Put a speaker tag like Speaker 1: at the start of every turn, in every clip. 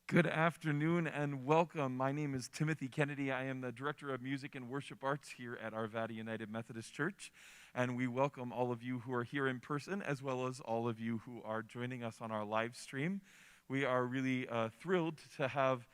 Speaker 1: Good afternoon and welcome. My name is Timothy Kennedy. I am the Director of Music and Worship Arts here at Arvada United Methodist Church. And we welcome all of you who are here in person as well as all of you who are joining us on our live stream. We are really thrilled to have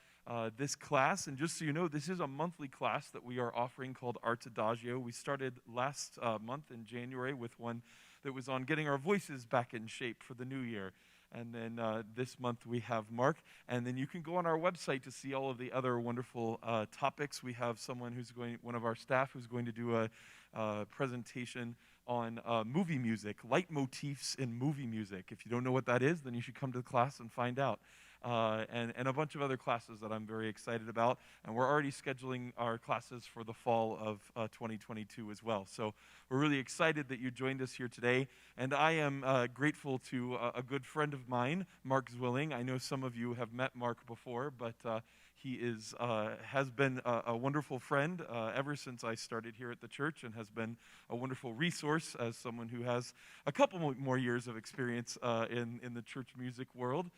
Speaker 1: this class. And just so you know, this is a monthly class that we are offering called Arts Adagio. We started last month in January with one that was on getting our voices back in shape for the new year. And then this month we have Mark. And then you can go on our website to see all of the other wonderful topics. We have one of our staff who's going to do a presentation on movie music, leitmotifs in movie music. If you don't know what that is, then you should come to the class and find out. And a bunch of other classes that I'm very excited about. And we're already scheduling our classes for the fall of 2022 as well. So we're really excited that you joined us here today. And I am grateful to a good friend of mine, Mark Zwilling. I know some of you have met Mark before, but he has been a wonderful friend ever since I started here at the church, and has been a wonderful resource as someone who has a couple more years of experience in the church music world.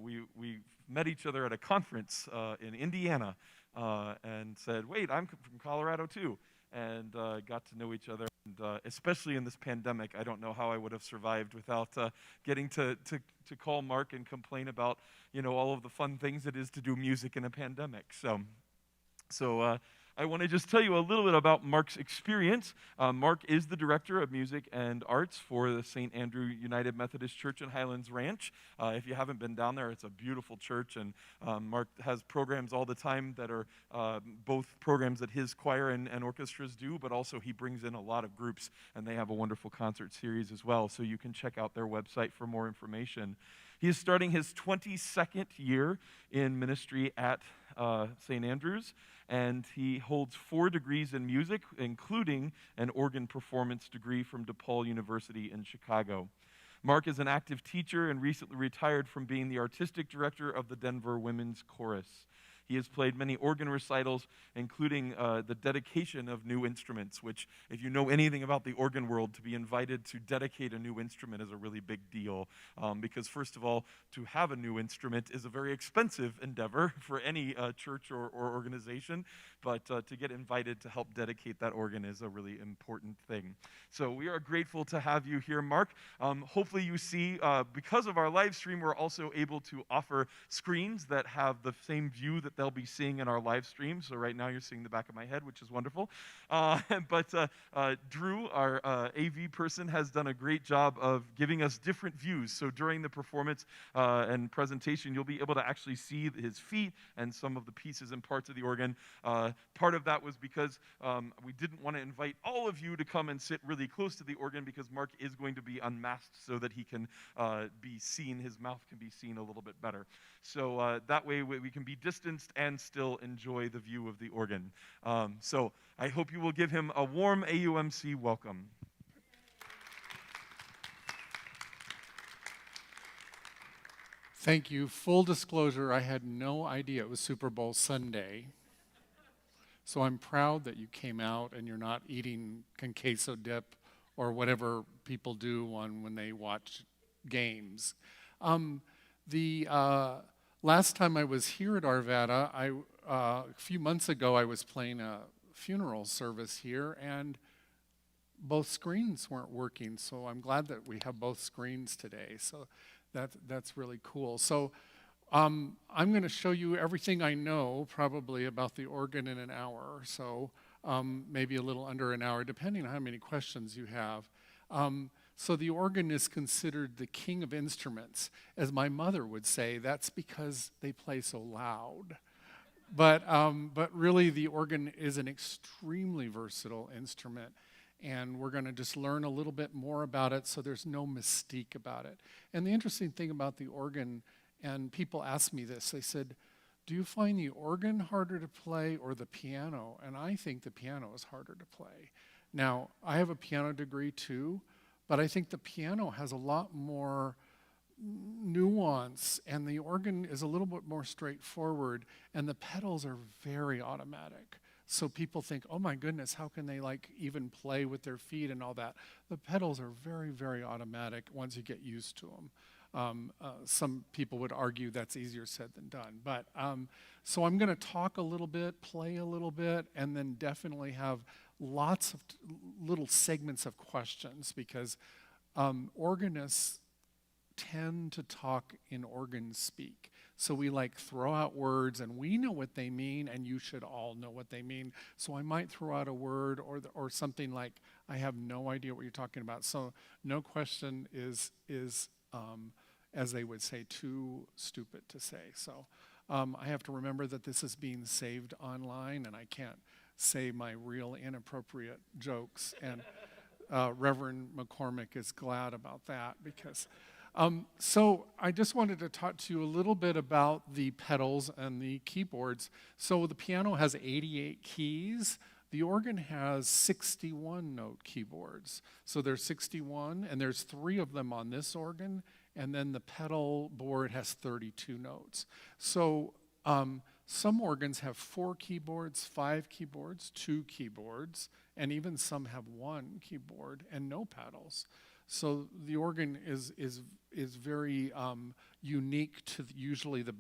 Speaker 1: We met each other at a conference in Indiana and said, wait, I'm from Colorado too, and got to know each other. And especially in this pandemic, I don't know how I would have survived without getting to call Mark and complain about, all of the fun things it is to do music in a pandemic. So I want to just tell you a little bit about Mark's experience. Mark is the Director of Music and Arts for the St. Andrew United Methodist Church in Highlands Ranch. If you haven't been down there, it's a beautiful church, and Mark has programs all the time that are both programs that his choir and orchestras do, but also he brings in a lot of groups, and they have a wonderful concert series as well, so you can check out their website for more information. He is starting his 22nd year in ministry at St. Andrews, and he holds 4 degrees in music, including an organ performance degree from DePaul University in Chicago. Mark is an active teacher and recently retired from being the artistic director of the Denver Women's Chorus. He has played many organ recitals, including the dedication of new instruments, which, if you know anything about the organ world, to be invited to dedicate a new instrument is a really big deal. Because, first of all, to have a new instrument is a very expensive endeavor for any church or organization, but to get invited to help dedicate that organ is a really important thing. So we are grateful to have you here, Mark. Hopefully you see, because of our live stream, we're also able to offer screens that have the same view that they'll be seeing in our live stream. So right now you're seeing the back of my head, which is wonderful. But Drew, our AV person, has done a great job of giving us different views. So during the performance and presentation, you'll be able to actually see his feet and some of the pieces and parts of the organ. Part of that was because we didn't want to invite all of you to come and sit really close to the organ, because Mark is going to be unmasked so that he can be seen, his mouth can be seen a little bit better. So that way we can be distanced and still enjoy the view of the organ. So I hope you will give him a warm AUMC welcome.
Speaker 2: Thank you. Full disclosure, I had no idea it was Super Bowl Sunday. So I'm proud that you came out and you're not eating con queso dip or whatever people do when they watch games. The last time I was here at Arvada, a few months ago, I was playing a funeral service here, and both screens weren't working. So I'm glad that we have both screens today. So that's really cool. So I'm going to show you everything I know probably about the organ in an hour or so, maybe a little under an hour, depending on how many questions you have. So the organ is considered the king of instruments. As my mother would say, that's because they play so loud. But really the organ is an extremely versatile instrument. And we're going to just learn a little bit more about it, so there's no mystique about it. And the interesting thing about the organ, and people ask me this, they said, do you find the organ harder to play or the piano? And I think the piano is harder to play. Now, I have a piano degree too, but I think the piano has a lot more nuance, and the organ is a little bit more straightforward, and the pedals are very automatic. So people think, oh my goodness, how can they even play with their feet and all that? The pedals are very, very automatic once you get used to them. Some people would argue that's easier said than done. But so I'm going to talk a little bit, play a little bit, and then definitely have lots of little segments of questions, because organists tend to talk in organ speak. So we like throw out words, and we know what they mean, and you should all know what they mean. So I might throw out a word or something like, I have no idea what you're talking about. So no question is as they would say, too stupid to say. So I have to remember that this is being saved online, and I can't say my real inappropriate jokes. And Reverend McCormick is glad about that, because so I just wanted to talk to you a little bit about the pedals and the keyboards. So the piano has 88 keys. The organ has 61 note keyboards. So there's 61, and there's 3 of them on this organ, and then the pedal board has 32 notes. So some organs have 4 keyboards, 5 keyboards, 2 keyboards, and even some have 1 keyboard and no pedals. So the organ is very unique to usually the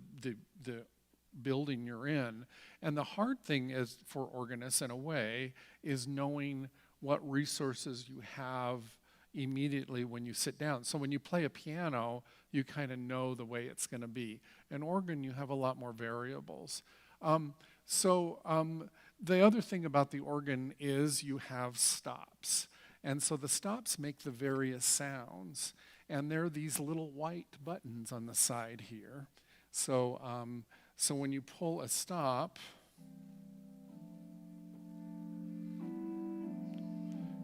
Speaker 2: building you're in. And the hard thing is, for organists in a way, is knowing what resources you have immediately when you sit down. So when you play a piano, you kind of know the way it's going to be. An organ, you have a lot more variables. The other thing about the organ is you have stops. And so the stops make the various sounds. And there are these little white buttons on the side here. So when you pull a stop,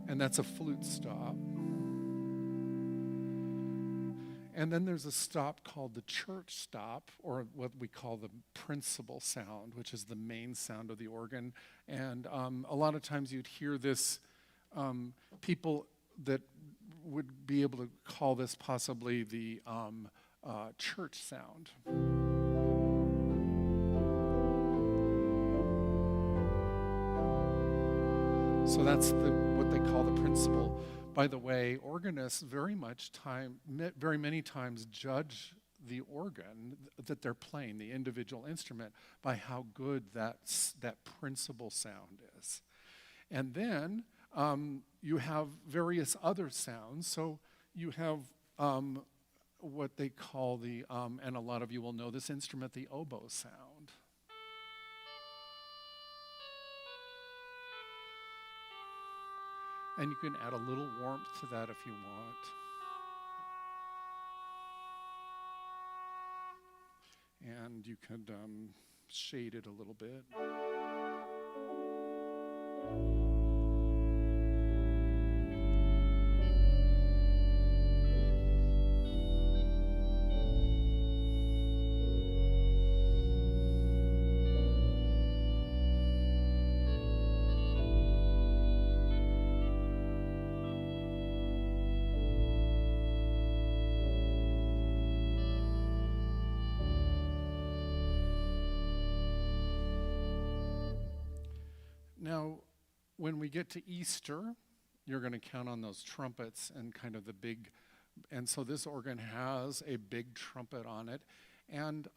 Speaker 2: and that's a flute stop. And then there's a stop called the church stop, or what we call the principal sound, which is the main sound of the organ. And a lot of times you'd hear this, people that would be able to call this possibly the church sound. So that's what they call the principal. By the way, organists very many times judge the organ that they're playing, the individual instrument, by how good that principal sound is. And then you have various other sounds. So you have what they call and a lot of you will know this instrument, the oboe sound. And you can add a little warmth to that if you want. And you could shade it a little bit. Now, when we get to Easter, you're going to count on those trumpets and kind of the big, and so this organ has a big trumpet on it. And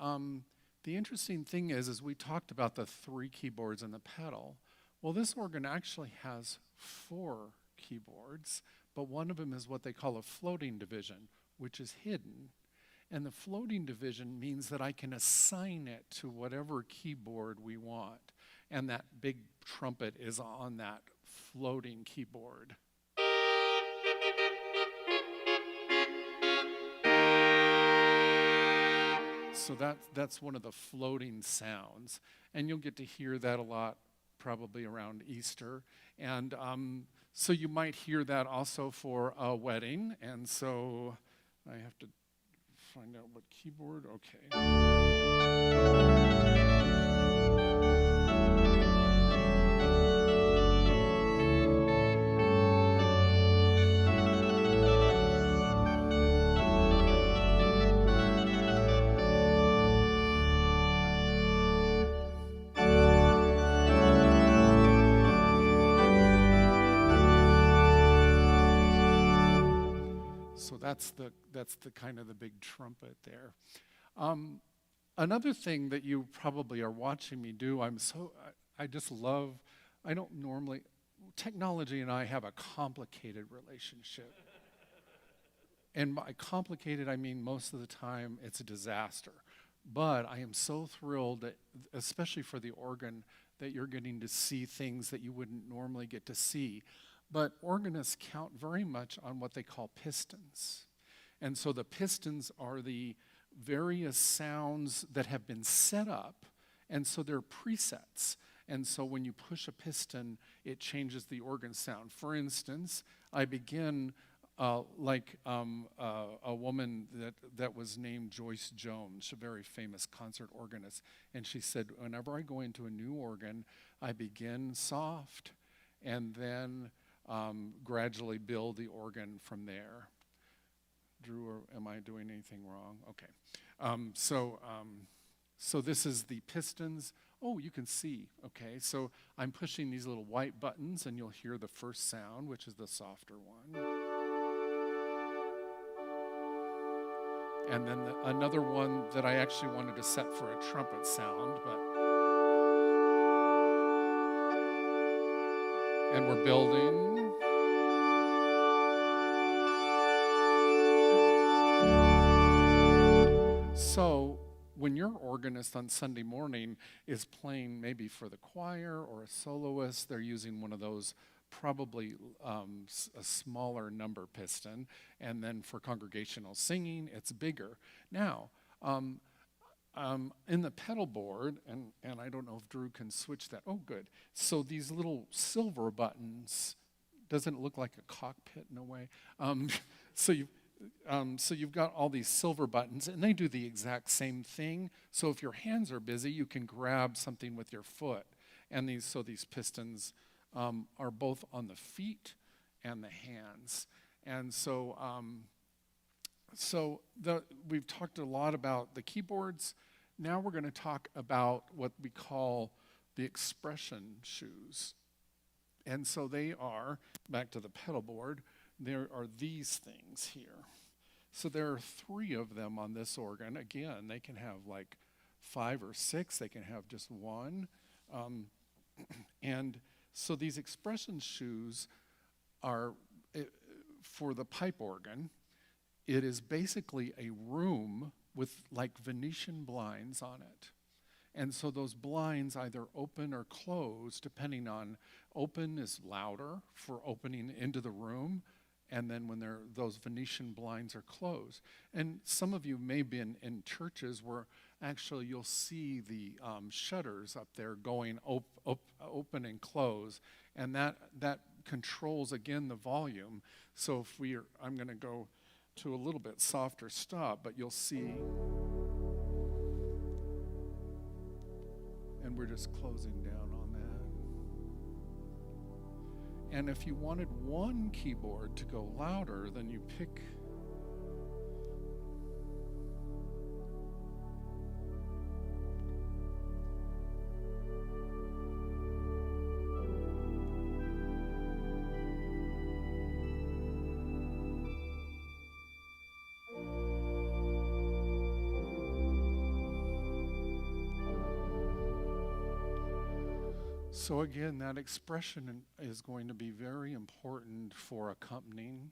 Speaker 2: the interesting thing is we talked about the 3 keyboards and the pedal. Well, this organ actually has 4 keyboards, but one of them is what they call a floating division, which is hidden. And the floating division means that I can assign it to whatever keyboard we want. And that big trumpet is on that floating keyboard. So that's one of the floating sounds. And you'll get to hear that a lot probably around Easter. And so you might hear that also for a wedding. And so I have to find out what keyboard, okay. So that's the kind of the big trumpet there. Another thing that you probably are watching me do, I just love, I don't normally, technology and I have a complicated relationship. And by complicated, I mean most of the time it's a disaster. But I am so thrilled that, especially for the organ, that you're getting to see things that you wouldn't normally get to see. But organists count very much on what they call pistons. And so the pistons are the various sounds that have been set up, and so they're presets. And so when you push a piston, it changes the organ sound. For instance, I begin like a woman that was named Joyce Jones, a very famous concert organist. And she said, whenever I go into a new organ, I begin soft and then gradually build the organ from there. Drew, or am I doing anything wrong? Okay. So this is the pistons. Oh, you can see. Okay, so I'm pushing these little white buttons, and you'll hear the first sound, which is the softer one. And then another one that I actually wanted to set for a trumpet sound, and we're building. So when your organist on Sunday morning is playing maybe for the choir or a soloist, they're using one of those, probably a smaller number piston, and then for congregational singing, it's bigger. Now, in the pedal board, and I don't know if Drew can switch that. Oh, good. So these little silver buttons, doesn't it look like a cockpit in a way? So you've got all these silver buttons, and they do the exact same thing. So if your hands are busy, you can grab something with your foot. And these pistons are both on the feet and the hands. And so we've talked a lot about the keyboards. Now we're going to talk about what we call the expression shoes. And so they are, back to the pedal board, there are these things here. So there are 3 of them on this organ. Again, they can have like 5 or 6. They can have just 1. And so these expression shoes are, for the pipe organ, it is basically a room with like Venetian blinds on it. And so those blinds either open or close, depending on, open is louder for opening into the room, and then when those Venetian blinds are closed. And some of you may be in churches where actually you'll see the shutters up there going open and close, and that controls, again, the volume. So if I'm going to go to a little bit softer stop, but you'll see, and we're just closing down on that. And if you wanted one keyboard to go louder, then you pick So again, that expression is going to be very important for accompanying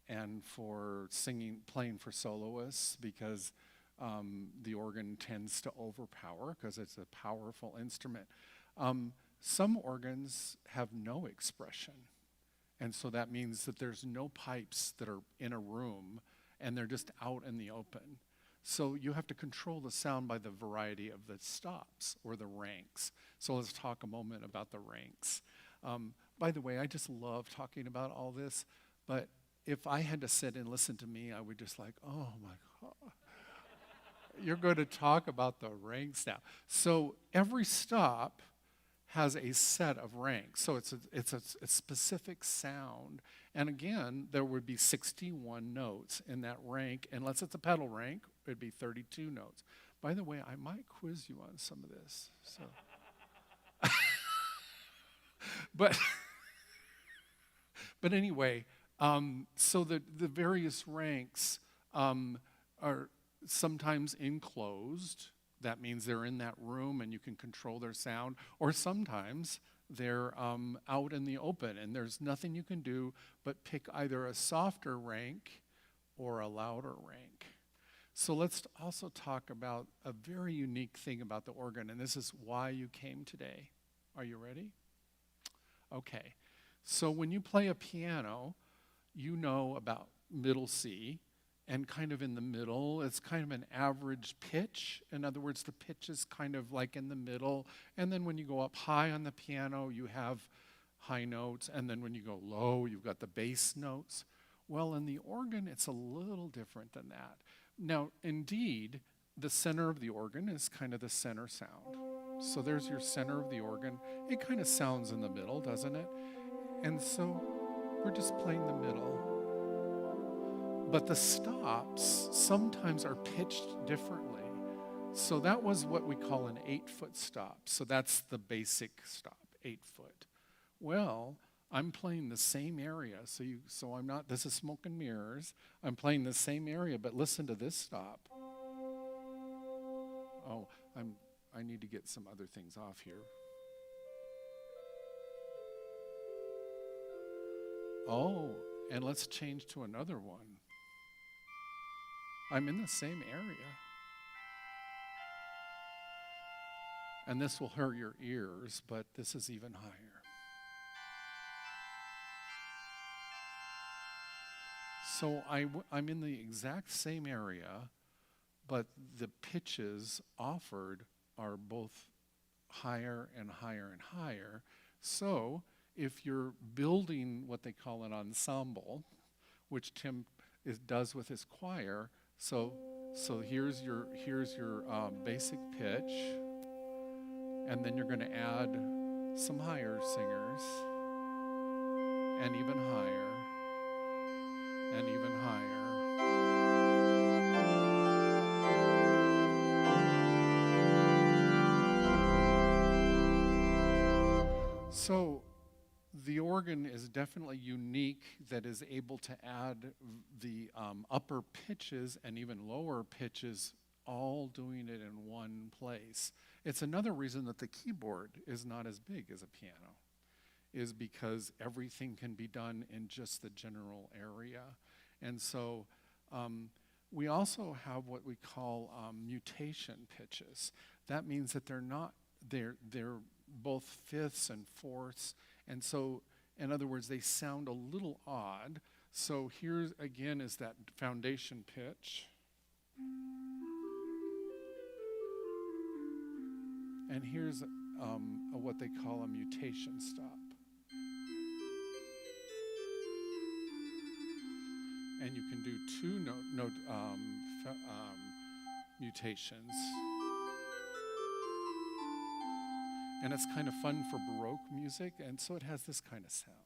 Speaker 2: and for singing, playing for soloists, because the organ tends to overpower because it's a powerful instrument. Some organs have no expression, and so that means that there's no pipes that are in a room, and they're just out in the open. So you have to control the sound by the variety of the stops or the ranks. So let's talk a moment about the ranks. By the way, I just love talking about all this, but if I had to sit and listen to me, I would just like, oh my God. You're going to talk about the ranks now. So every stop has a set of ranks. So it's a specific sound. And again, there would be 61 notes in that rank. Unless it's a pedal rank, it'd be 32 notes. By the way, I might quiz you on some of this. So, but anyway, So the various ranks are sometimes enclosed. That means they're in that room and you can control their sound. Or sometimes they're out in the open and there's nothing you can do but pick either a softer rank or a louder rank. So let's also talk about a very unique thing about the organ, and this is why you came today. Are you ready? Okay. So when you play a piano, you know about middle C, and kind of in the middle, it's kind of an average pitch. In other words, the pitch is kind of like in the middle, and then when you go up high on the piano, you have high notes, and then when you go low, you've got the bass notes. Well, in the organ, it's a little different than that. Now, indeed, the center of the organ is kind of the center sound. So there's your center of the organ. It kind of sounds in the middle, doesn't it? And so we're just playing the middle. But the stops sometimes are pitched differently. So that was what we call an 8-foot stop. So that's the basic stop, 8 foot. Well, I'm playing the same area, so I'm not, this is smoke and mirrors. I'm playing the same area, but listen to this stop. Oh, I need to get some other things off here. Oh, and let's change to another one. I'm in the same area. And this will hurt your ears, but this is even higher. So I'm in the exact same area, but the pitches offered are both higher and higher and higher. So if you're building what they call an ensemble, which Tim does with his choir, so here's your basic pitch, and then you're going to add some higher singers, and even higher. And even higher. So the organ is definitely unique that is able to add the upper pitches and even lower pitches, all doing it in one place. It's another reason that the keyboard is not as big as a piano, is because everything can be done in just the general area. And so we also have what we call mutation pitches. That means that they're both fifths and fourths. And so, in other words, they sound a little odd. So here again is that foundation pitch. And here's what they call a mutation stop. And you can do two note mutations. And it's kind of fun for Baroque music, and so it has this kind of sound.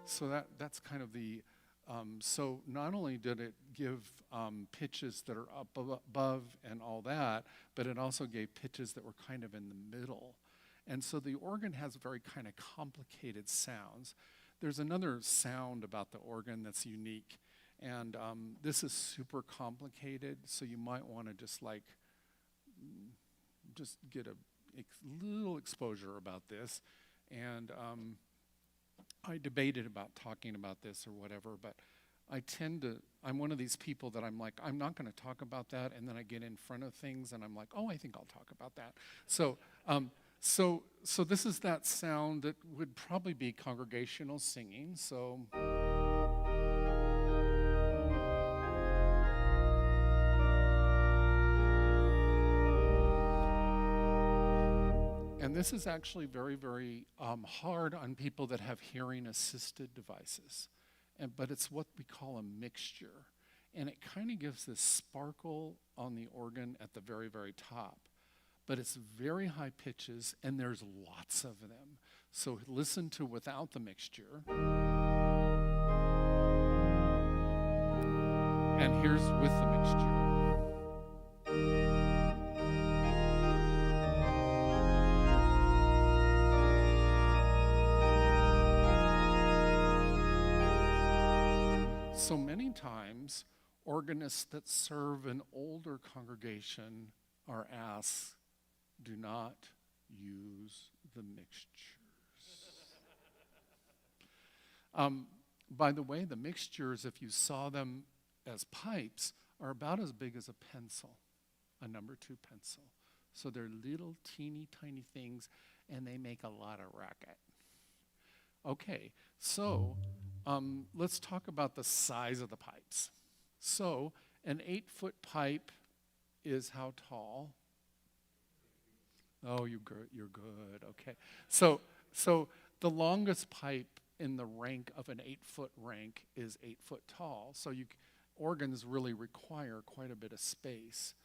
Speaker 2: So that's kind of the, so not only did it give pitches that are up above and all that, but it also gave pitches that were kind of in the middle. And so the organ has very kind of complicated sounds. There's another sound about the organ that's unique, and this is super complicated, so you might want to just get a little exposure about this. And I debated about talking about this or whatever, but I'm one of these people that I'm like, I'm not going to talk about that, and then I get in front of things and I'm like, oh, I think I'll talk about that. So this is that sound that would probably be congregational singing. So and this is actually very, very hard on people that have hearing-assisted devices. But it's what we call a mixture. And it kind of gives this sparkle on the organ at the very, very top. But it's very high pitches, and there's lots of them. So listen to without the mixture. And here's with the mixture. So many times, organists that serve an older congregation are asked, do not use the mixtures. By the way, the mixtures, if you saw them as pipes, are about as big as a pencil, a number 2 pencil. So they're little teeny tiny things, and they make a lot of racket. Okay, so let's talk about the size of the pipes. So an 8-foot pipe is how tall? Oh, you're good. Okay. So the longest pipe in the rank of an 8-foot rank is 8 foot tall. So organs really require quite a bit of space.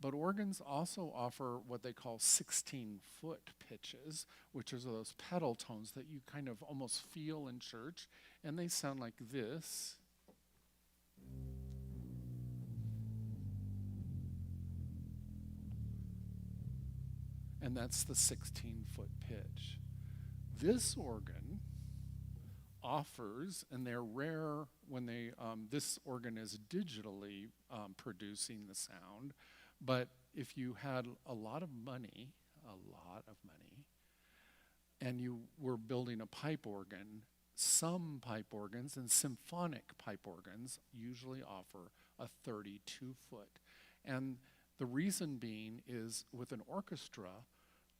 Speaker 2: But organs also offer what they call 16-foot pitches, which are those pedal tones that you kind of almost feel in church, and they sound like this. And that's the 16-foot pitch. This organ offers, and they're rare when this organ is digitally producing the sound, but if you had a lot of money, and you were building a pipe organ, some pipe organs and symphonic pipe organs usually offer a 32-foot. And the reason being is with an orchestra,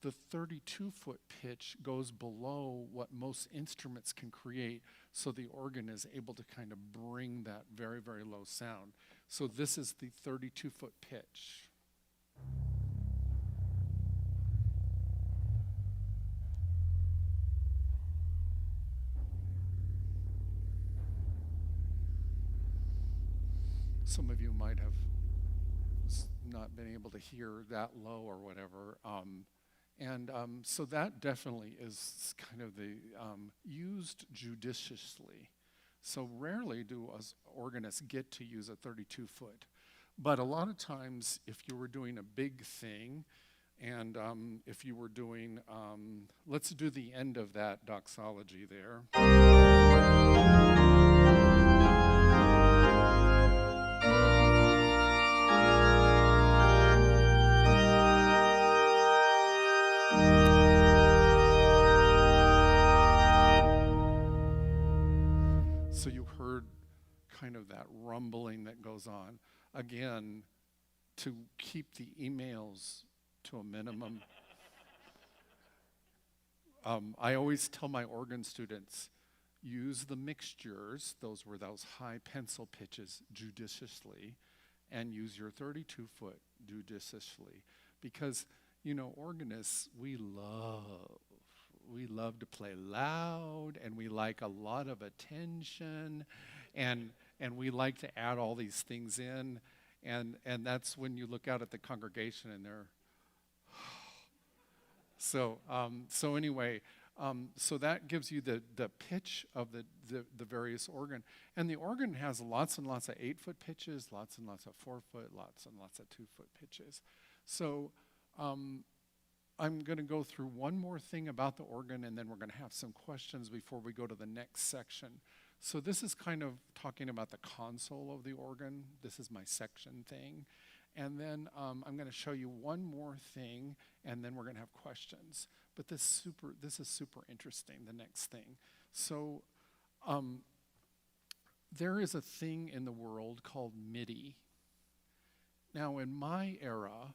Speaker 2: the 32-foot pitch goes below what most instruments can create, so the organ is able to kind of bring that very, very low sound. So this is the 32-foot pitch. Some of you might have not been able to hear that low or whatever. So that definitely is kind of the used judiciously. So rarely do us organists get to use a 32-foot. But a lot of times, if you were doing a big thing, and if you were doing, let's do the end of that doxology there. So you heard kind of that rumbling that goes on. Again, to keep the emails to a minimum. I always tell my organ students, use the mixtures, those high pencil pitches, judiciously, and use your 32-foot judiciously. Because, organists, we love to play loud, and we like a lot of attention, and we like to add all these things in, and that's when you look out at the congregation and they're so anyway, so that gives you the pitch of the various organ, and the organ has lots and lots of 8-foot pitches, lots and lots of 4-foot, lots and lots of 2-foot pitches. So I'm going to go through one more thing about the organ, and then we're going to have some questions before we go to the next section. So this is kind of talking about the console of the organ. This is my section thing. And then I'm going to show you one more thing, and then we're going to have questions. But this is super interesting, the next thing. So there is a thing in the world called MIDI. Now, in my era,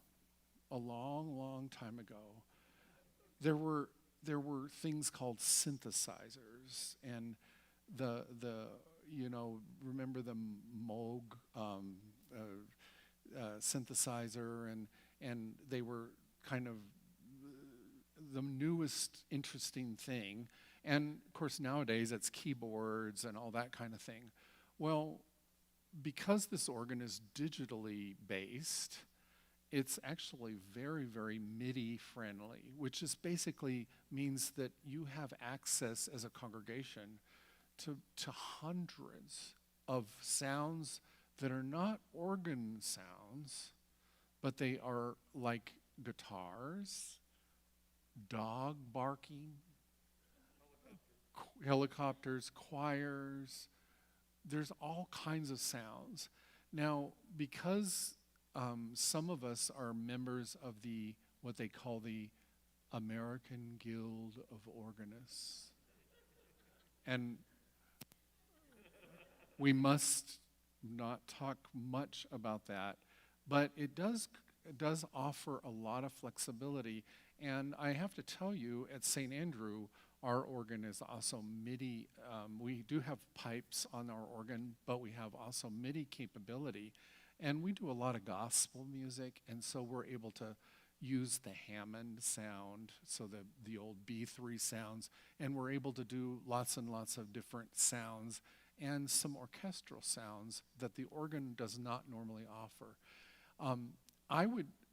Speaker 2: a long, long time ago, there were things called synthesizers, and remember the Moog synthesizer, and they were kind of the newest interesting thing. And of course nowadays it's keyboards and all that kind of thing. Well, because this organ is digitally based, it's actually very, very MIDI friendly, which is basically means that you have access as a congregation to hundreds of sounds that are not organ sounds, but they are like guitars, dog barking, helicopters, choirs. There's all kinds of sounds. Now, because some of us are members of what they call the American Guild of Organists, and we must not talk much about that, but it does offer a lot of flexibility. And I have to tell you, at St. Andrew, our organ is also MIDI. We do have pipes on our organ, but we have also MIDI capability. And we do a lot of gospel music, and so we're able to use the Hammond sound, so the old B3 sounds, and we're able to do lots and lots of different sounds and some orchestral sounds that the organ does not normally offer.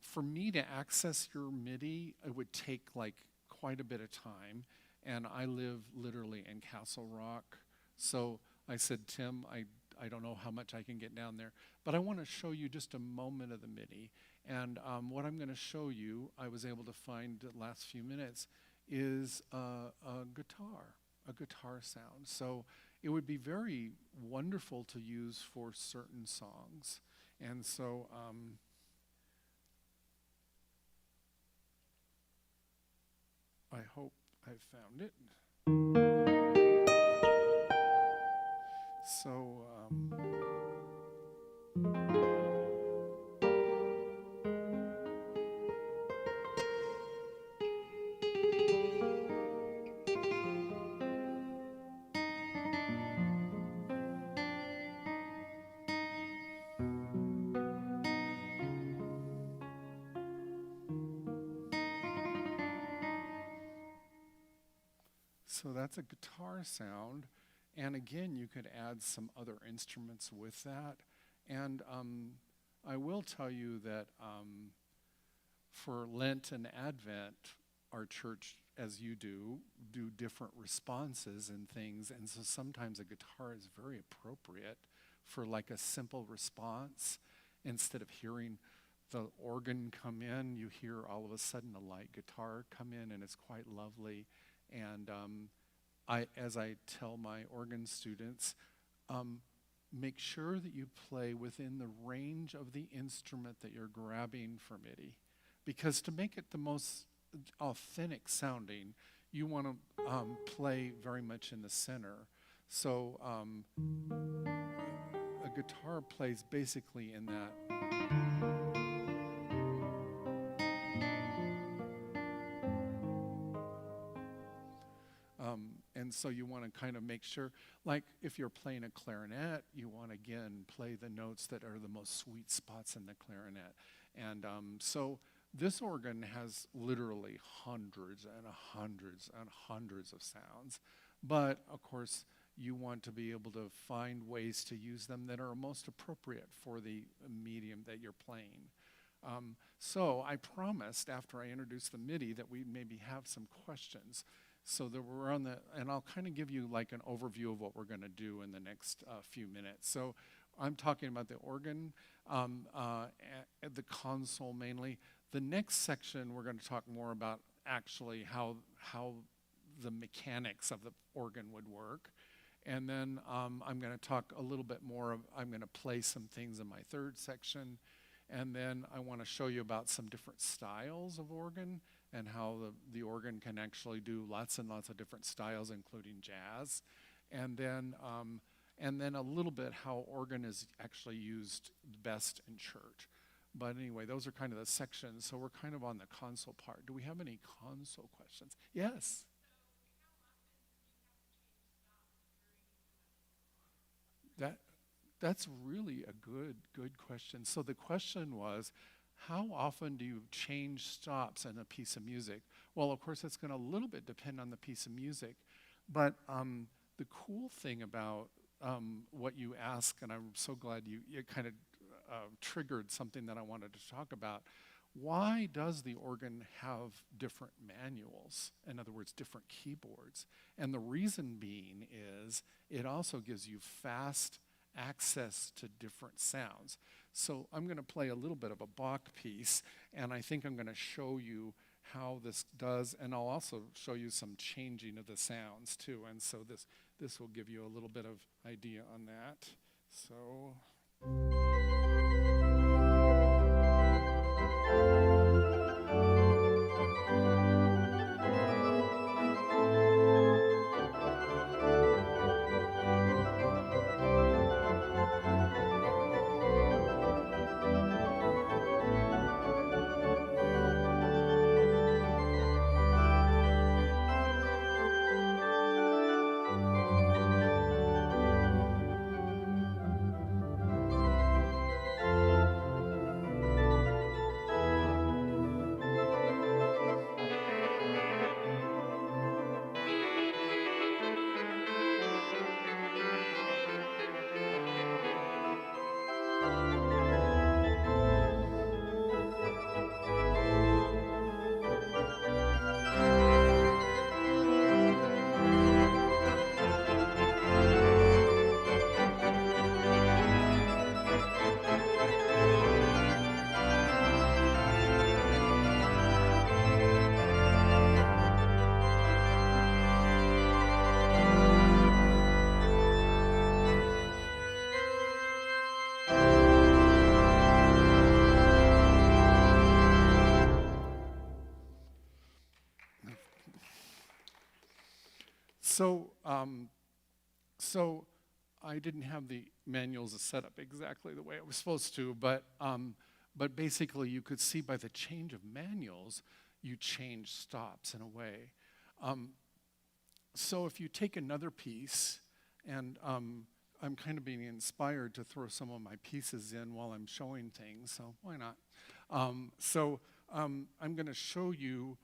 Speaker 2: For me to access your MIDI, it would take like quite a bit of time, and I live literally in Castle Rock. So I said, Tim, I don't know how much I can get down there, but I want to show you just a moment of the MIDI. And what I'm going to show you, I was able to find the last few minutes, is a guitar sound. So it would be very wonderful to use for certain songs. And so I hope I found it. So So that's a guitar sound, and again, you could add some other instruments with that. And I will tell you that for Lent and Advent, our church, as you do different responses and things, and so sometimes a guitar is very appropriate for like a simple response. Instead of hearing the organ come in, you hear all of a sudden a light guitar come in, and it's quite lovely. And as I tell my organ students, make sure that you play within the range of the instrument that you're grabbing for MIDI. Because to make it the most authentic sounding, you want to play very much in the center. So a guitar plays basically in that. And so you want to kind of make sure, like if you're playing a clarinet, you want to again play the notes that are the most sweet spots in the clarinet. And so this organ has literally hundreds and hundreds and hundreds of sounds. But of course, you want to be able to find ways to use them that are most appropriate for the medium that you're playing. So I promised after I introduced the MIDI that we'd maybe have some questions. So that we're on and I'll kind of give you like an overview of what we're going to do in the next few minutes. So I'm talking about the organ, the console mainly. The next section, we're going to talk more about actually how the mechanics of the organ would work. And then I'm going to talk a little bit more, I'm going to play some things in my third section. And then I want to show you about some different styles of organ and how the organ can actually do lots and lots of different styles, including jazz. And then a little bit how organ is actually used best in church. But anyway, those are kind of the sections. So we're kind of on the console part. Do we have any console questions? Yes? That's really a good question. So the question was, how often do you change stops in a piece of music? Well, of course, it's going to a little bit depend on the piece of music. But the cool thing about what you ask, and I'm so glad you kind of triggered something that I wanted to talk about. Why does the organ have different manuals? In other words, different keyboards. And the reason being is it also gives you fast access to different sounds. So I'm going to play a little bit of a Bach piece, and I think I'm going to show you how this does, and I'll also show you some changing of the sounds too. And so this will give you a little bit of idea on that. So. So I didn't have the manuals set up exactly the way it was supposed to, but basically you could see by the change of manuals, you change stops in a way. So if you take another piece, and I'm kind of being inspired to throw some of my pieces in while I'm showing things, so why not? I'm going to show you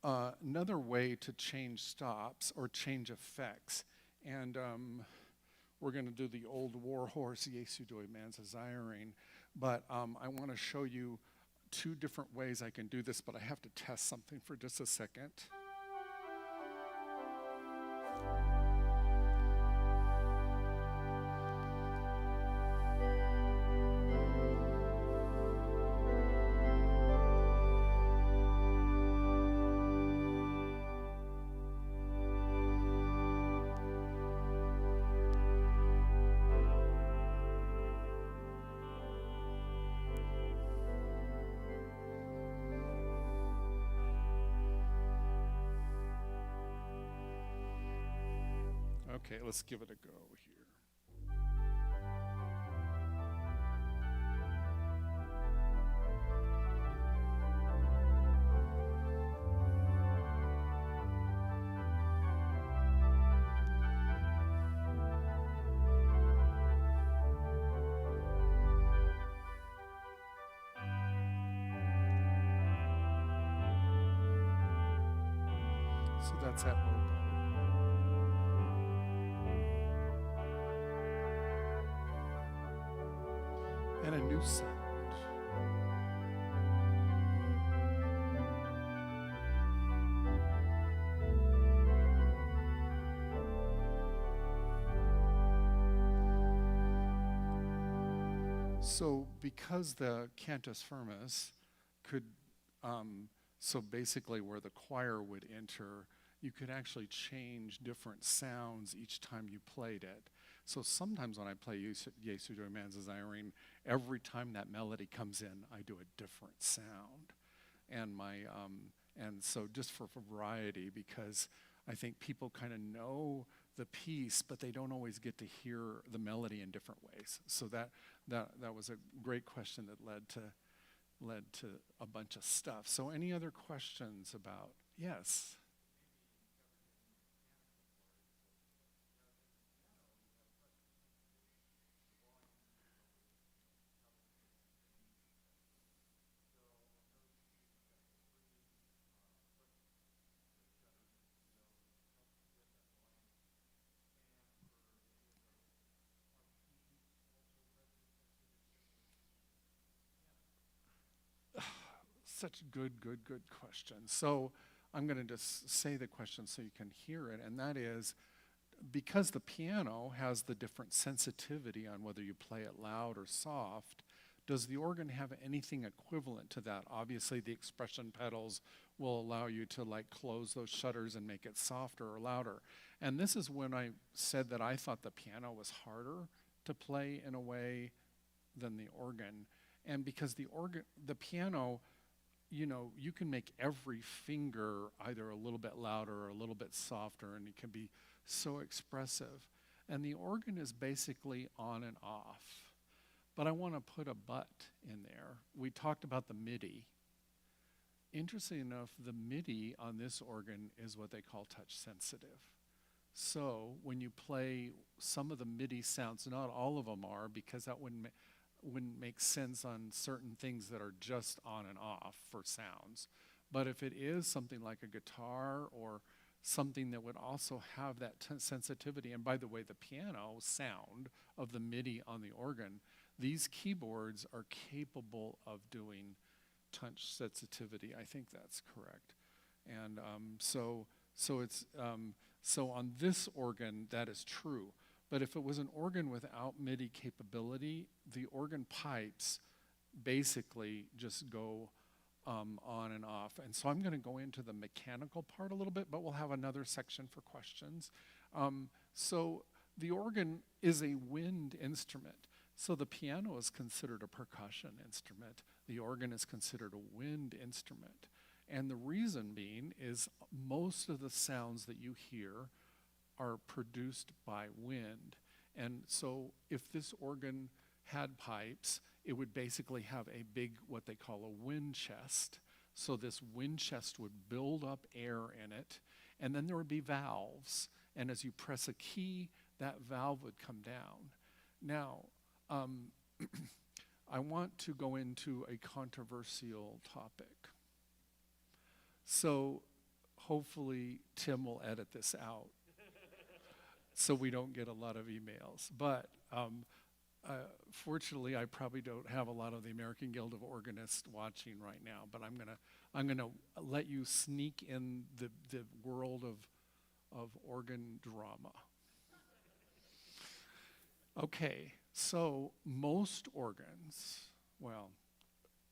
Speaker 2: another way to change stops or change effects. And we're going to do the old war horse, Jesu doi man's desiring. But I want to show you two different ways I can do this, but I have to test something for just a second. Okay, let's give it a go here. So that's that oboe. And a new sound. So because the cantus firmus could, so basically where the choir would enter, you could actually change different sounds each time you played it. So sometimes when I play Jesu doi man's desiring, every time that melody comes in, I do a different sound. And and so just for variety, because I think people kind of know the piece, but they don't always get to hear the melody in different ways. So that was a great question that led to a bunch of stuff. So any other questions about, yes? Such good question. So I'm going to just say the question so you can hear it, and that is, because the piano has the different sensitivity on whether you play it loud or soft, does the organ have anything equivalent to that? Obviously, the expression pedals will allow you to like close those shutters and make it softer or louder. And this is when I said that I thought the piano was harder to play in a way than the organ. And because the piano, you know, you can make every finger either a little bit louder or a little bit softer, and it can be so expressive. And the organ is basically on and off. But I want to put a but in there. We talked about the MIDI. Interesting enough, the MIDI on this organ is what they call touch sensitive. So when you play some of the MIDI sounds, not all of them are, because that wouldn't make sense on certain things that are just on and off for sounds. But if it is something like a guitar or something that would also have that sensitivity, and by the way, the piano sound of the MIDI on the organ, these keyboards are capable of doing touch sensitivity. I think that's correct. And so on this organ, that is true. But if it was an organ without MIDI capability, the organ pipes basically just go on and off. And so I'm going to go into the mechanical part a little bit, but we'll have another section for questions. So the organ is a wind instrument. So the piano is considered a percussion instrument. The organ is considered a wind instrument. And the reason being is most of the sounds that you hear are produced by wind. And so if this organ had pipes, it would basically have a big, what they call a wind chest. So this wind chest would build up air in it, and then there would be valves. And as you press a key, that valve would come down. Now, I want to go into a controversial topic. So hopefully Tim will edit this out so we don't get a lot of emails. But fortunately, I probably don't have a lot of the American Guild of Organists watching right now, but I'm gonna let you sneak in the world of organ drama. Okay, so most organs, well,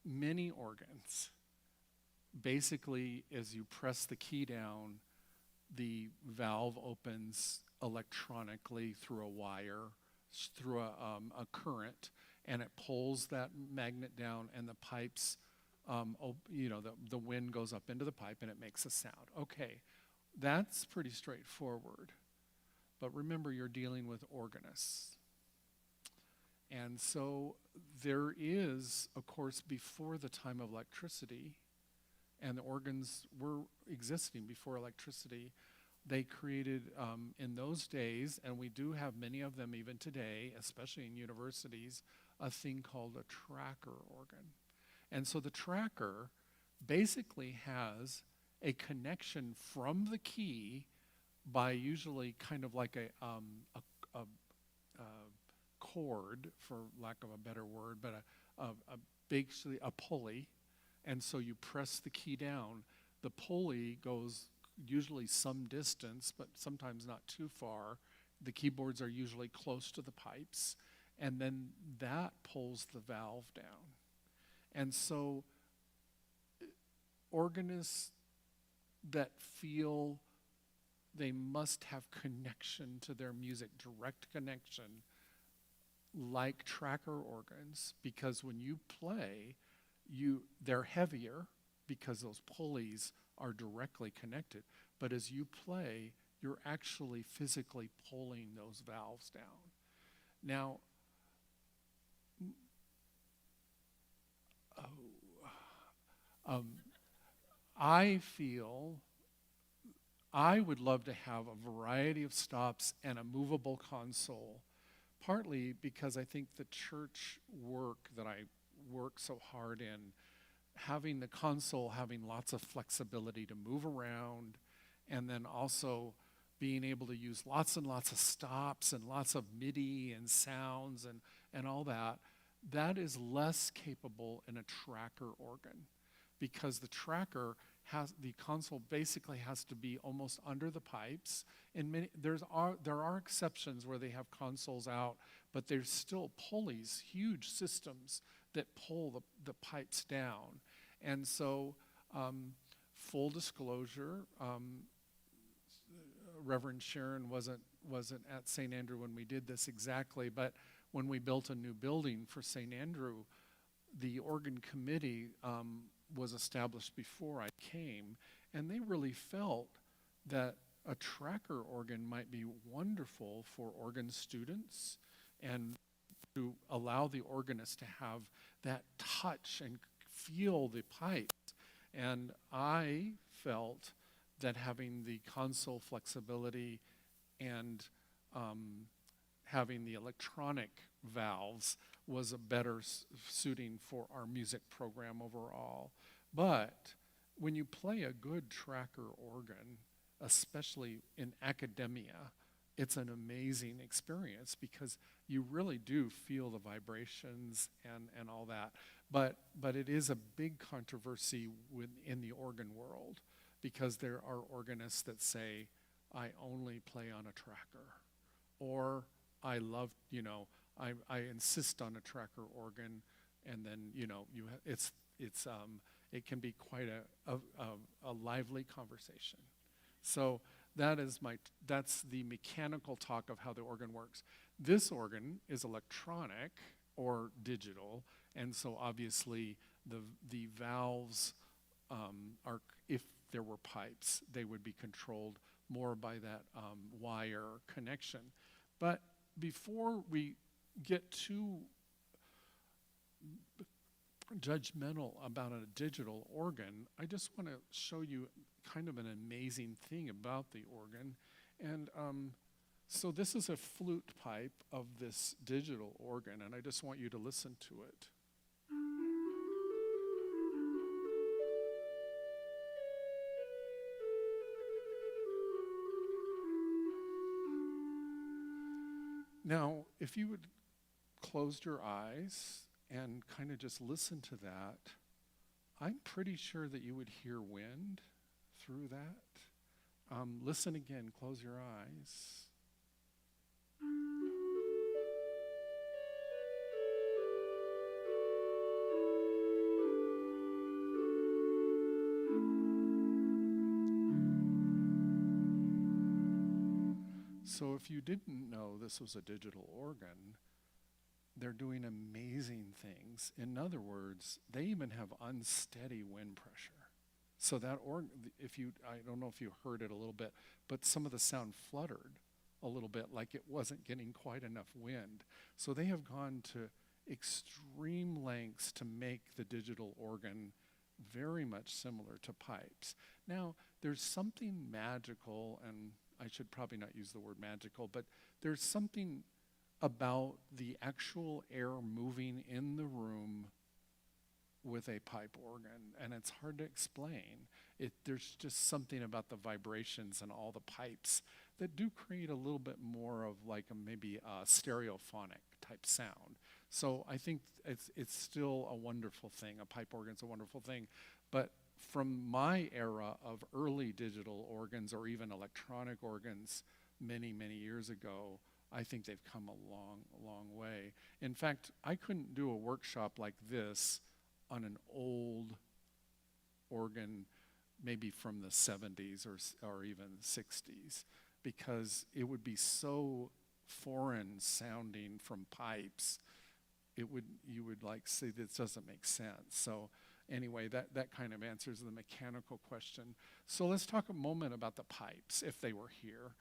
Speaker 2: many organs, basically as you press the key down, the valve opens electronically through a wire, through a current, and it pulls that magnet down, and the pipes, the wind goes up into the pipe and it makes a sound. Okay, that's pretty straightforward. But remember, you're dealing with organists. And so there is, of course, before the time of electricity, and the organs were existing before electricity, they created, in those days, and we do have many of them even today, especially in universities, a thing called a tracker organ. And so the tracker basically has a connection from the key by usually kind of like a cord, for lack of a better word, but basically a pulley. And so you press the key down. The pulley goes usually some distance, but sometimes not too far. The keyboards are usually close to the pipes, and then that pulls the valve down. And so organists that feel they must have connection to their music, direct connection, like tracker organs, because when you play, they're heavier because those pulleys are directly connected. But as you play, you're actually physically pulling those valves down. Now, I feel I would love to have a variety of stops and a movable console, partly because I think the church work that I work so hard in, having the console, having lots of flexibility to move around, and then also being able to use lots and lots of stops and lots of MIDI and sounds and all that, that is less capable in a tracker organ, because the tracker the console basically has to be almost under the pipes. And there are exceptions where they have consoles out, but there's still pulleys, huge systems that pull the pipes down. And so, full disclosure, Reverend Sharon wasn't at St. Andrew when we did this exactly, but when we built a new building for St. Andrew, the organ committee was established before I came, and they really felt that a tracker organ might be wonderful for organ students and to allow the organist to have that touch and feel the pipes. And I felt that having the console flexibility and having the electronic valves was a better suiting for our music program overall. But when you play a good tracker organ, especially in academia, it's an amazing experience because you really do feel the vibrations and all that. But it is a big controversy in the organ world because there are organists that say, I only play on a tracker, or I love, I insist on a tracker organ, and then it can be quite a lively conversation. So that's the mechanical talk of how the organ works. This organ is electronic or digital, and so obviously the valves are, if there were pipes, they would be controlled more by that wire connection. But before we get too judgmental about a digital organ, I just want to show you kind of an amazing thing about the organ. And so this is a flute pipe of this digital organ, and I just want you to listen to it. Now, if you would close your eyes and kind of just listen to that, I'm pretty sure that you would hear wind through that. Listen again, close your eyes. So if you didn't know this was a digital organ, they're doing amazing things. In other words, they even have unsteady wind pressure. So that organ, I don't know if you heard it a little bit, but some of the sound fluttered a little bit, like it wasn't getting quite enough wind. So they have gone to extreme lengths to make the digital organ very much similar to pipes. Now, there's something magical, and I should probably not use the word magical, but there's something about the actual air moving in the room with a pipe organ, and it's hard to explain. There's just something about the vibrations and all the pipes that do create a little bit more of like maybe a stereophonic type sound. So I think it's still a wonderful thing. A pipe organ's a wonderful thing. But from my era of early digital organs or even electronic organs many, many years ago, I think they've come a long, long way. In fact, I couldn't do a workshop like this on an old organ, maybe from the 70s or even 60s, because it would be so foreign sounding from pipes. You would like say this doesn't make sense. So anyway, that kind of answers the mechanical question. So let's talk a moment about the pipes, if they were here.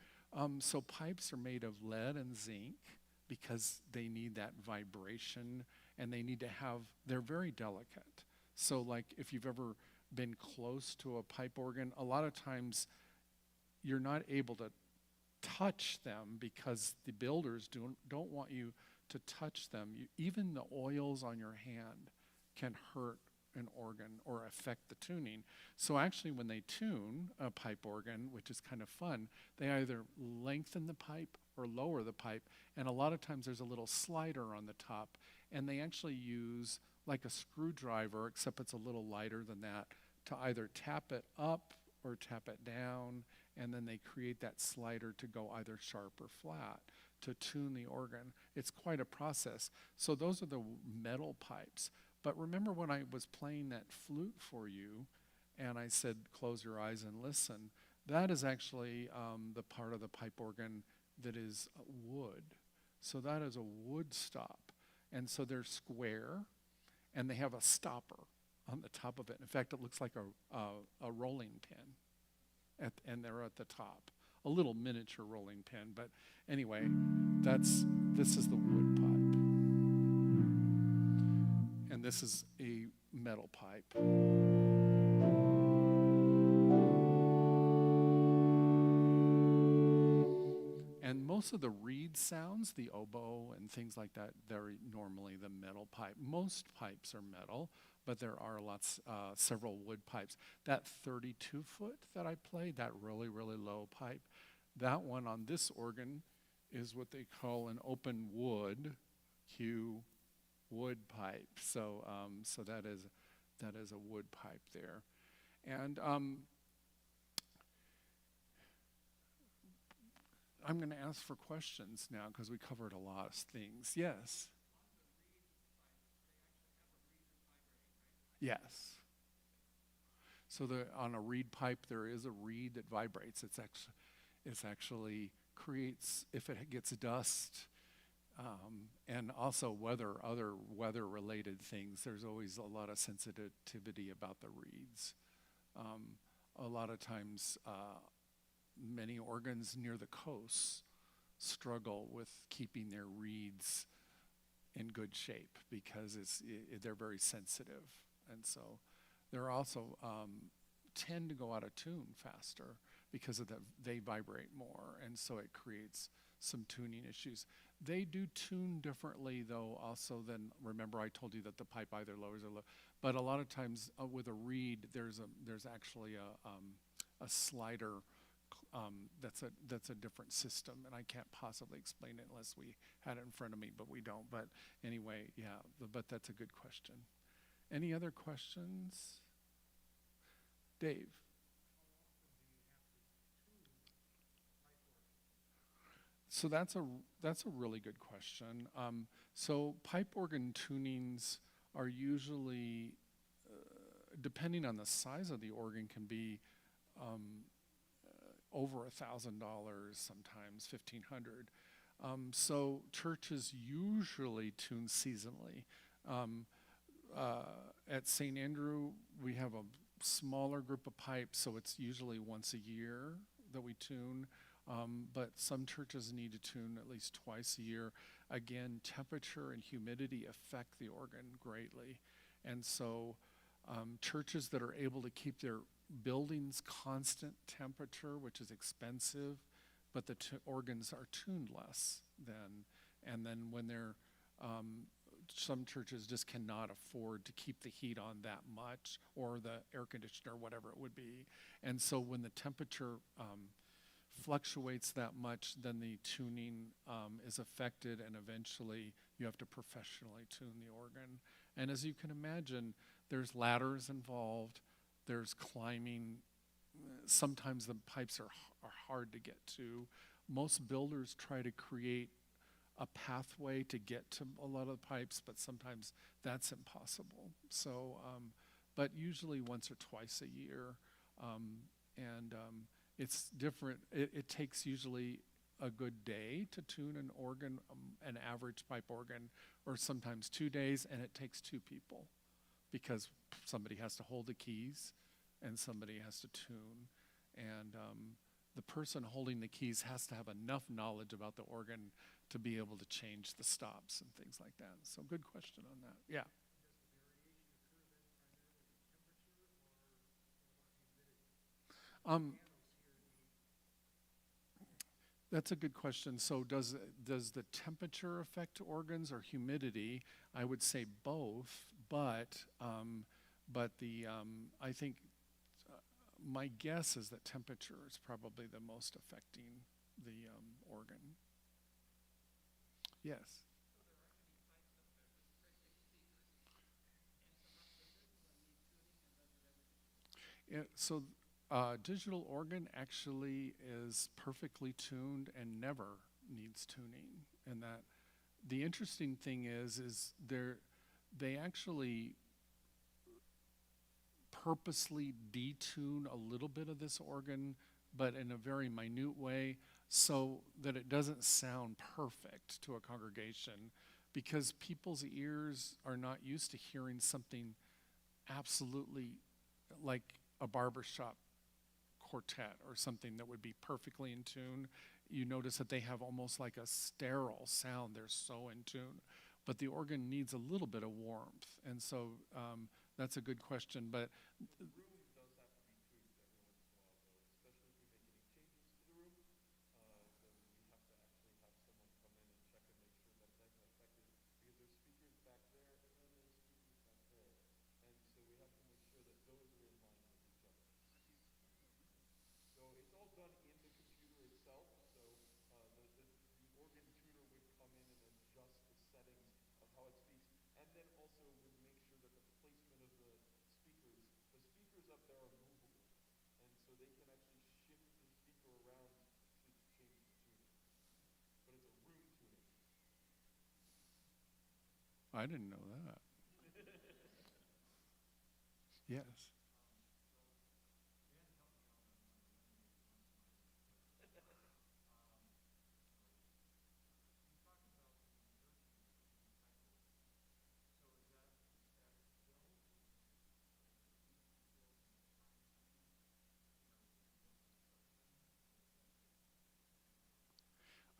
Speaker 2: So pipes are made of lead and zinc because they need that vibration, and they're very delicate. So like if you've ever been close to a pipe organ, a lot of times you're not able to touch them because the builders don't want you to touch them. Even the oils on your hand can hurt an organ or affect the tuning. So actually when they tune a pipe organ, which is kind of fun, they either lengthen the pipe or lower the pipe, and a lot of times there's a little slider on the top, and they actually use like a screwdriver, except it's a little lighter than that, to either tap it up or tap it down, and then they create that slider to go either sharp or flat to tune the organ. It's quite a process. So those are the metal pipes. But remember when I was playing that flute for you, and I said, close your eyes and listen, that is actually the part of the pipe organ that is wood. So that is a wood stop. And so they're square, and they have a stopper on the top of it. In fact, it looks like a rolling pin, and they're at the top. A little miniature rolling pin, but anyway, this is the wood pipe. And this is a metal pipe. And most of the reed sounds, the oboe and things like that, they're normally the metal pipe. Most pipes are metal, but there are several wood pipes. That 32-foot that I played, that really, really low pipe, that one on this organ is what they call an open wood hue wood pipe. So that is a wood pipe there. And I'm going to ask for questions now because we covered a lot of things. Yes? Yes. So on a reed pipe, there is a reed that vibrates. It's actually creates, if it gets dust, and also other weather-related things, there's always a lot of sensitivity about the reeds. A lot of times, many organs near the coast struggle with keeping their reeds in good shape because they're very sensitive. And so they're also tend to go out of tune faster because they vibrate more, and so it creates some tuning issues. They do tune differently, though, also than, remember I told you that the pipe either lowers or low, but a lot of times with a reed, there's actually a slider that's a different system, and I can't possibly explain it unless we had it in front of me, but we don't. But anyway, yeah, but that's a good question. Any other questions? Dave? So that's a really good question. So pipe organ tunings are usually, depending on the size of the organ, can be over $1,000, sometimes $1,500. So churches usually tune seasonally. At St. Andrew, we have a smaller group of pipes, so it's usually once a year that we tune. But some churches need to tune at least twice a year. Again, temperature and humidity affect the organ greatly. And so churches that are able to keep their buildings constant temperature, which is expensive, but the organs are tuned less then. And then when they're, some churches just cannot afford to keep the heat on that much, or the air conditioner, whatever it would be. And so when the temperature fluctuates that much, then the tuning is affected, and eventually you have to professionally tune the organ. And as you can imagine, there's ladders involved, there's climbing. Sometimes the pipes are hard to get to. Most builders try to create a pathway to get to a lot of the pipes, but sometimes that's impossible. So, but usually once or twice a year, and it's different. It takes usually a good day to tune an organ, an average pipe organ, or sometimes 2 days, and it takes two people because somebody has to hold the keys and somebody has to tune. And the person holding the keys has to have enough knowledge about the organ to be able to change the stops and things like that. So good question on that. Yeah. That's a good question. So does the temperature affect organs or humidity? I would say both, but I think my guess is that temperature is probably the most affecting the organ. Yes. Digital organ actually is perfectly tuned and never needs tuning. And that the interesting thing is they actually purposely detune a little bit of this organ, but in a very minute way, so that it doesn't sound perfect to a congregation, because people's ears are not used to hearing something absolutely like a barbershop quartet or something that would be perfectly in tune. You notice that they have almost like a sterile sound. They're so in tune. But the organ needs a little bit of warmth. And so that's a good question. But
Speaker 1: The room does have to be tweaked every once in a while, though, especially if we make any changes to the room. Then we have to actually have someone come in and check and make sure that it hasn't affected, because there's speakers back there and then there's speakers back there. And so we have to make sure that those are in line with each other. So it's all done in the computer itself. So the organ tuner would come in and adjust the settings of how it speaks, and then also would make sure that the placement of the speakers up there are movable, and so they can actually shift the speaker around to change the tuning. But it's a room tuning.
Speaker 2: I didn't know that. Yes.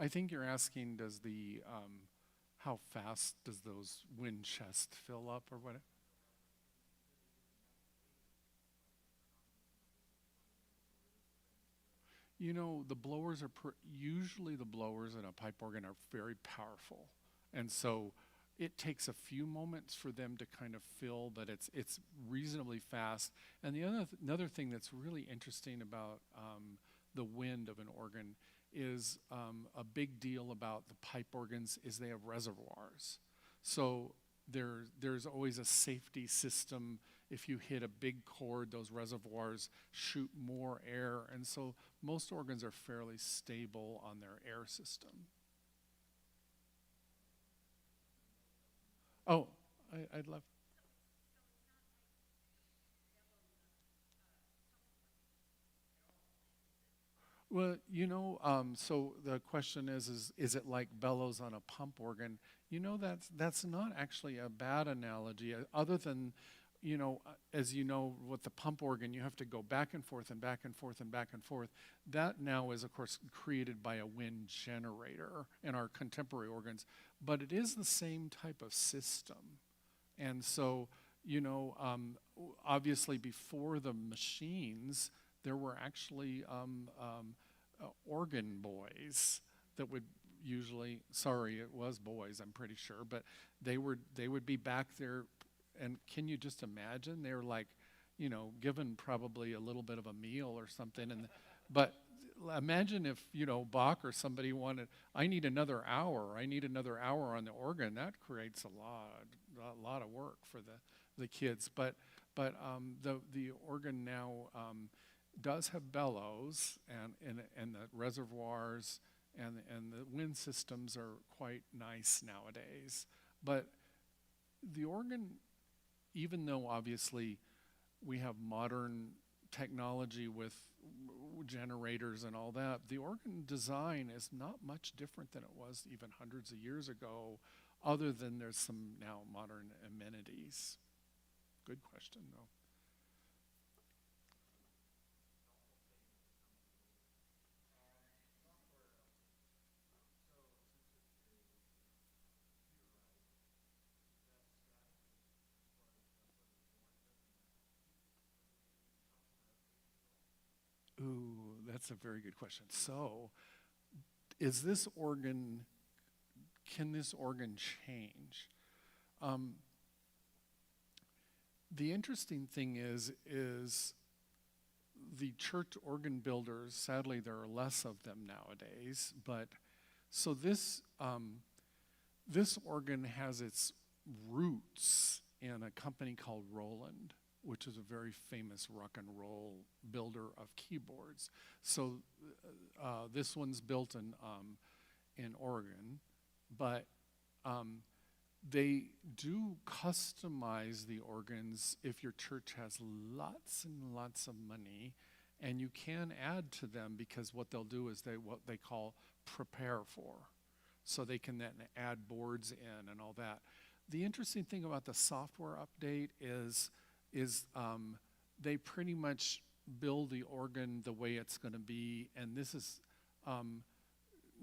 Speaker 2: I think you're asking, how fast does those wind chests fill up or what? You know, the blowers are usually the blowers in a pipe organ are very powerful, and so it takes a few moments for them to kind of fill, but it's reasonably fast. And another thing that's really interesting about the wind of an organ is a big deal about the pipe organs is they have reservoirs. So there's always a safety system. If you hit a big chord, those reservoirs shoot more air, and so most organs are fairly stable on their air system. Oh, I'd love. Well, so the question is it like bellows on a pump organ? That's not actually a bad analogy, other than, as you know, with the pump organ, you have to go back and forth and back and forth and back and forth. That now is, of course, created by a wind generator in our contemporary organs, but it is the same type of system. And so, obviously before the machines, there were actually organ boys that would usually, sorry, it was boys, I'm pretty sure, but they would be back there, and can you just imagine? They were like, given probably a little bit of a meal or something, but imagine if, Bach or somebody wanted, I need another hour on the organ. That creates a lot of work for the kids, but the organ now does have bellows and the reservoirs and the wind systems are quite nice nowadays. But the organ, even though obviously we have modern technology with generators and all that, the organ design is not much different than it was even hundreds of years ago, other than there's some now modern amenities. Good question, though. Ooh, that's a very good question. So, can this organ change? The interesting thing is the church organ builders, sadly there are less of them nowadays, but so this organ has its roots in a company called Roland. which is a very famous rock and roll builder of keyboards. So this one's built in Oregon, but they do customize the organs if your church has lots and lots of money, and you can add to them because what they'll do is what they call prepare for. So they can then add boards in and all that. The interesting thing about the software update is they pretty much build the organ the way it's going to be, and this is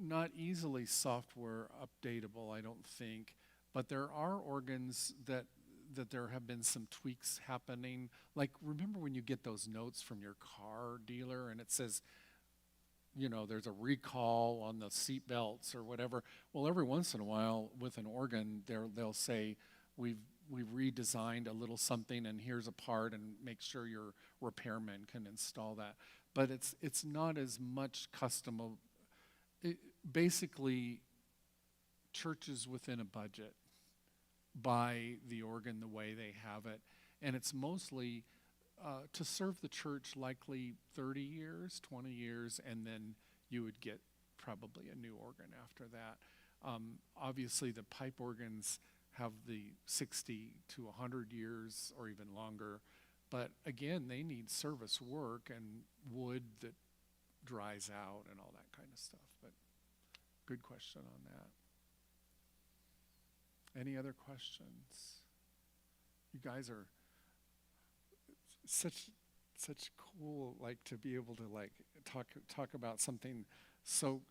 Speaker 2: not easily software updatable, I don't think, but there are organs that there have been some tweaks happening. Like, remember when you get those notes from your car dealer and it says, there's a recall on the seat belts or whatever. Well, every once in a while with an organ, they'll say, we've redesigned a little something and here's a part, and make sure your repairman can install that. But it's not as much custom. Basically, churches within a budget buy the organ the way they have it, and it's mostly to serve the church, likely 30 years, 20 years, and then you would get probably a new organ after that. Obviously, the pipe organs have the 60 to 100 years or even longer, but again, they need service work and wood that dries out and all that kind of stuff. But good question on that. Any other questions? You guys are such cool, like, to be able to like talk about something. So,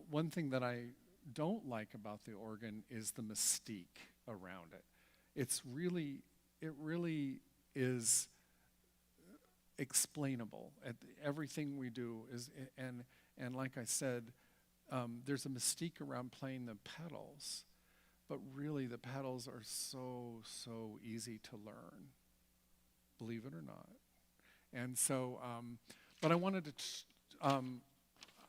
Speaker 2: one thing that I don't like about the organ is the mystique around it. It really is explainable. Everything we do is, and like I said, there's a mystique around playing the pedals, but really the pedals are so easy to learn, believe it or not. And so, but I wanted to,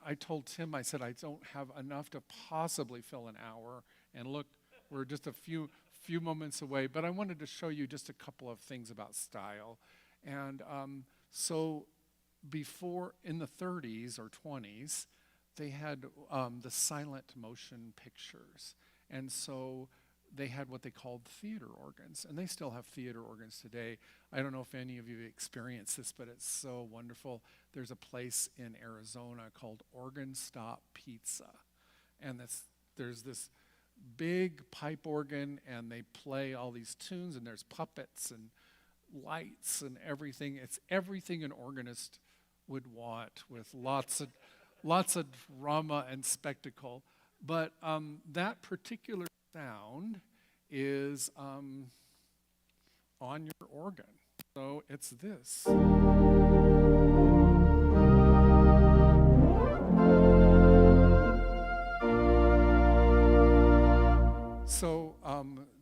Speaker 2: I told Tim, I said, I don't have enough to possibly fill an hour, and look, we're just a few moments away, but I wanted to show you just a couple of things about style. And so before, in the 30s or 20s, they had the silent motion pictures. And so they had what they called theater organs, and they still have theater organs today. I don't know if any of you experienced this, but it's so wonderful. There's a place in Arizona called Organ Stop Pizza, and there's this big pipe organ, and they play all these tunes, and there's puppets and lights and everything. It's everything an organist would want, with lots of drama and spectacle. But that particular sound is on your organ. So it's this. So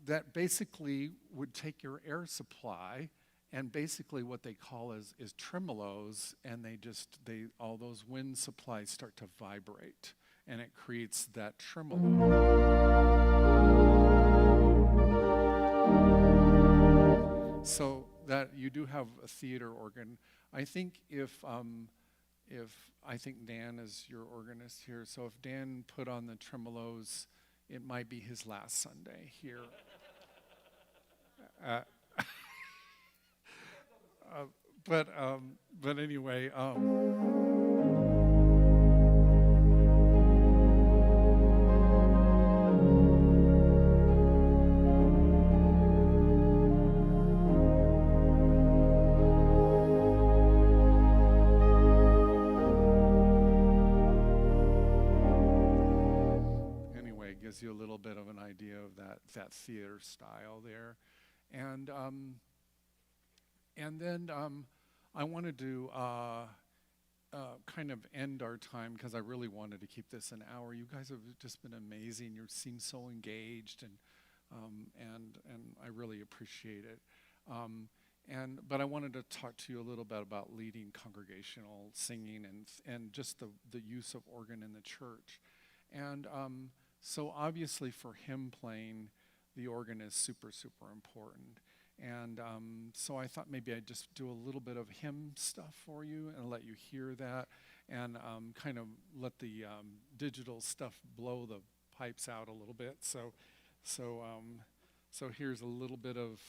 Speaker 2: that basically would take your air supply, and basically what they call is tremolos, and all those wind supplies start to vibrate, and it creates that tremolo. So that you do have a theater organ. I think if I think Dan is your organist here, so if Dan put on the tremolos, it might be his last Sunday here. But anyway. Gives you a little bit of an idea of that theater style there, and then I wanted to kind of end our time, because I really wanted to keep this an hour. You guys have just been amazing. You seem so engaged, and I really appreciate it. But I wanted to talk to you a little bit about leading congregational singing and just the use of organ in the church. And so obviously for hymn playing, the organ is super important. And so I thought maybe I'd just do a little bit of hymn stuff for you and let you hear that, and kind of let the digital stuff blow the pipes out a little bit. So here's a little bit of.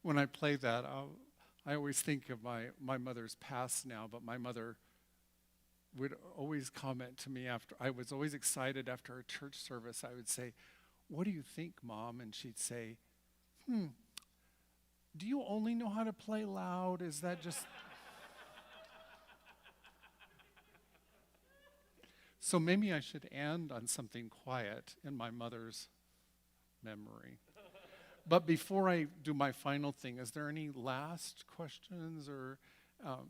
Speaker 2: When I play that, I always think of my mother's passed now, but my mother would always comment to me after, I was always excited after a church service. I would say, "What do you think, Mom?" And she'd say, "Do you only know how to play loud? Is that just..." So maybe I should end on something quiet in my mother's memory. But before I do my final thing, is there any last questions or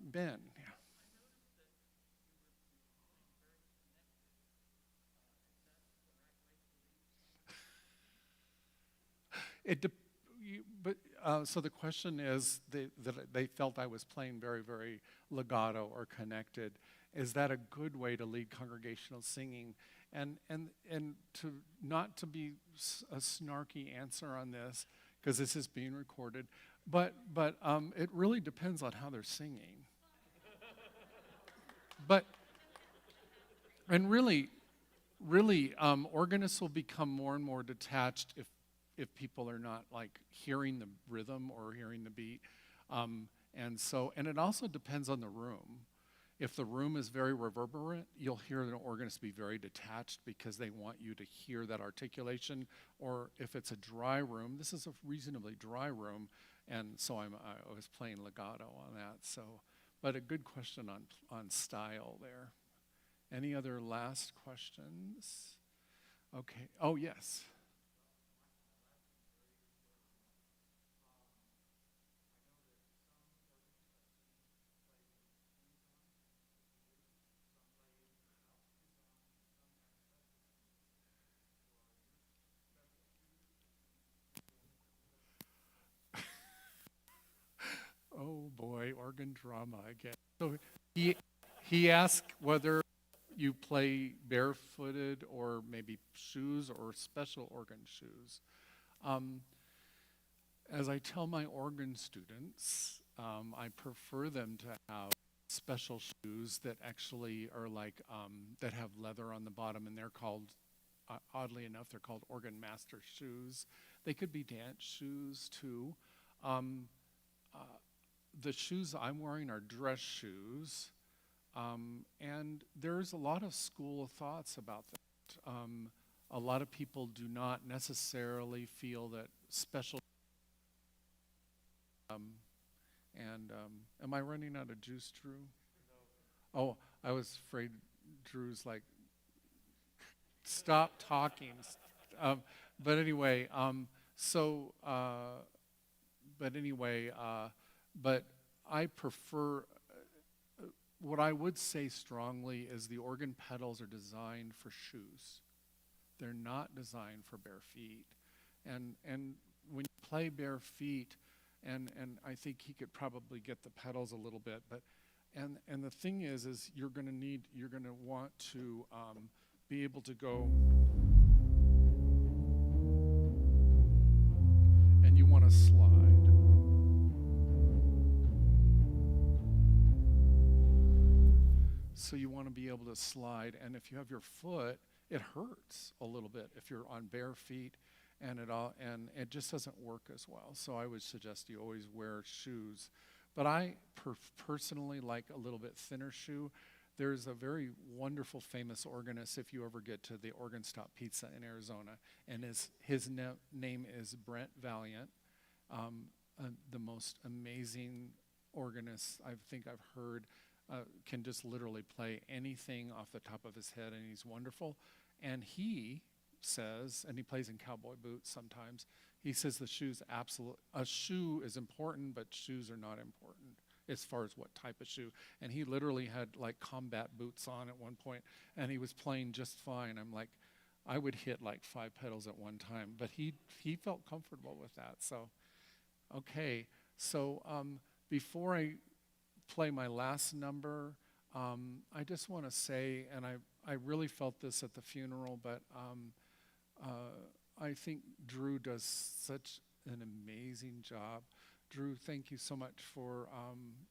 Speaker 2: Ben? Yeah. So the question is that they felt I was playing very, very legato or connected. Is that a good way to lead congregational singing? And to not to be a snarky answer on this, because this is being recorded, but it really depends on how they're singing. And really, organists will become more and more detached if people are not like hearing the rhythm or hearing the beat. And it also depends on the room. If the room is very reverberant, you'll hear an organist be very detached because they want you to hear that articulation. Or if it's a dry room, this is a reasonably dry room, and so I was playing legato on that. So, but a good question on style there. Any other last questions? Okay. Oh, yes. Oh boy, organ drama again. So he asked whether you play barefooted or maybe shoes or special organ shoes. As I tell my organ students, I prefer them to have special shoes that actually are like, that have leather on the bottom, and they're called, oddly enough, they're called organ master shoes. They could be dance shoes too. The shoes I'm wearing are dress shoes, and there's a lot of school of thoughts about that. A lot of people do not necessarily feel that special. Am I running out of juice, Drew? Oh, I was afraid Drew's like Stop talking. Um, but anyway, so, but anyway, but I prefer, what I would say strongly is the organ pedals are designed for shoes. They're not designed for bare feet. And when you play bare feet, and I think he could probably get the pedals a little bit, but and the thing is you're going to want to be able to go, and you want to slide. So you want to be able to slide, and if you have your foot, it hurts a little bit if you're on bare feet, and it just doesn't work as well. So I would suggest you always wear shoes. But I personally like a little bit thinner shoe. There's a very wonderful, famous organist, if you ever get to the Organ Stop Pizza in Arizona, and his name is Brent Valiant, the most amazing organist I think I've heard. Can just literally play anything off the top of his head, and he's wonderful. And he says, and he plays in cowboy boots sometimes, he says a shoe is important, but shoes are not important as far as what type of shoe. And he literally had like combat boots on at one point, and he was playing just fine. I'm like, I would hit like 5 pedals at one time, but he felt comfortable with that. So, okay, so before I play my last number, I just want to say, and I really felt this at the funeral, but I think Drew does such an amazing job. Drew, thank you so much for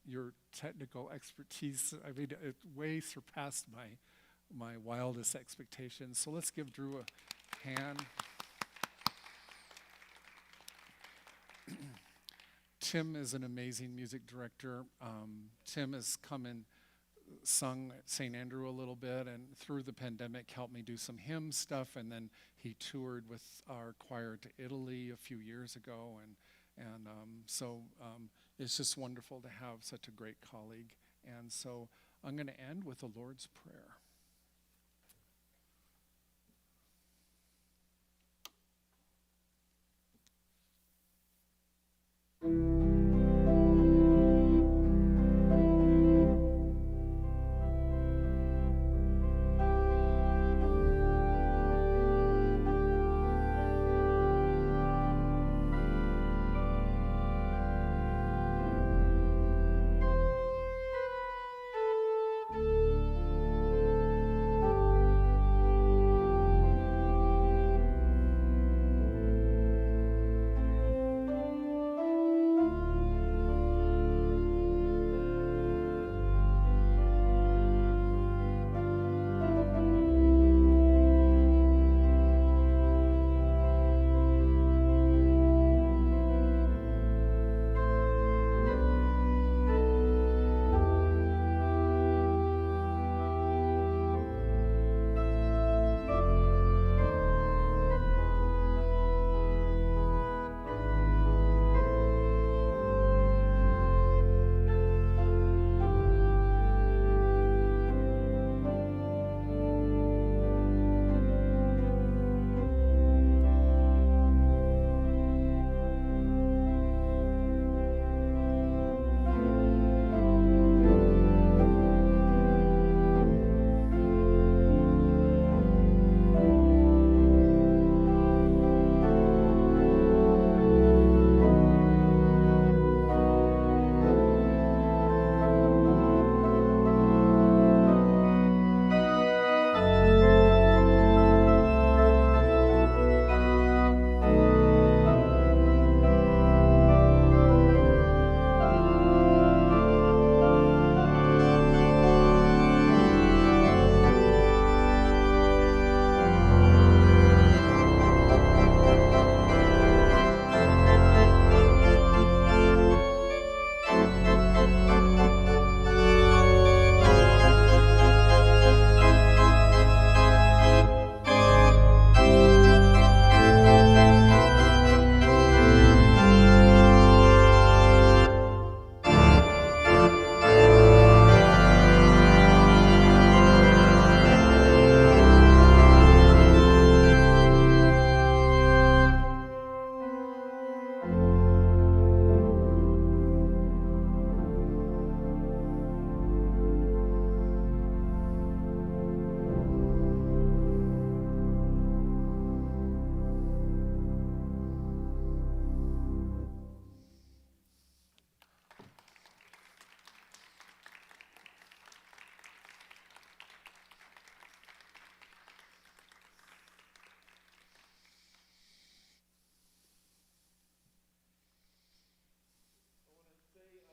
Speaker 2: your technical expertise. I mean, it way surpassed my wildest expectations. So let's give Drew a hand. Tim is an amazing music director. Tim has come and sung at St. Andrew a little bit, and through the pandemic helped me do some hymn stuff, and then he toured with our choir to Italy a few years ago, and so it's just wonderful to have such a great colleague. And so I'm going to end with the Lord's Prayer.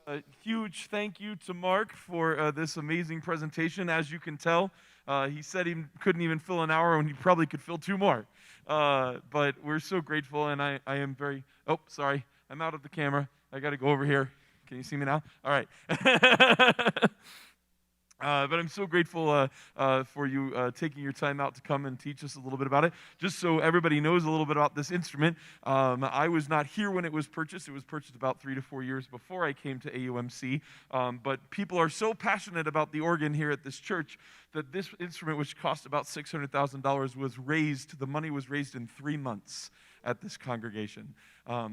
Speaker 1: A huge thank you to Mark for this amazing presentation. As you can tell, he said he couldn't even fill an hour, and he probably could fill 2 more. But we're so grateful, and I am very... Oh, sorry. I'm out of the camera. I got to go over here. Can you see me now? All right. But I'm so grateful for you taking your time out to come and teach us a little bit about it. Just so everybody knows a little bit about this instrument, I was not here when it was purchased. It was purchased about 3 to 4 years before I came to AUMC. But people are so passionate about the organ here at this church that this instrument, which cost about $600,000, was raised. The money was raised in 3 months at this congregation.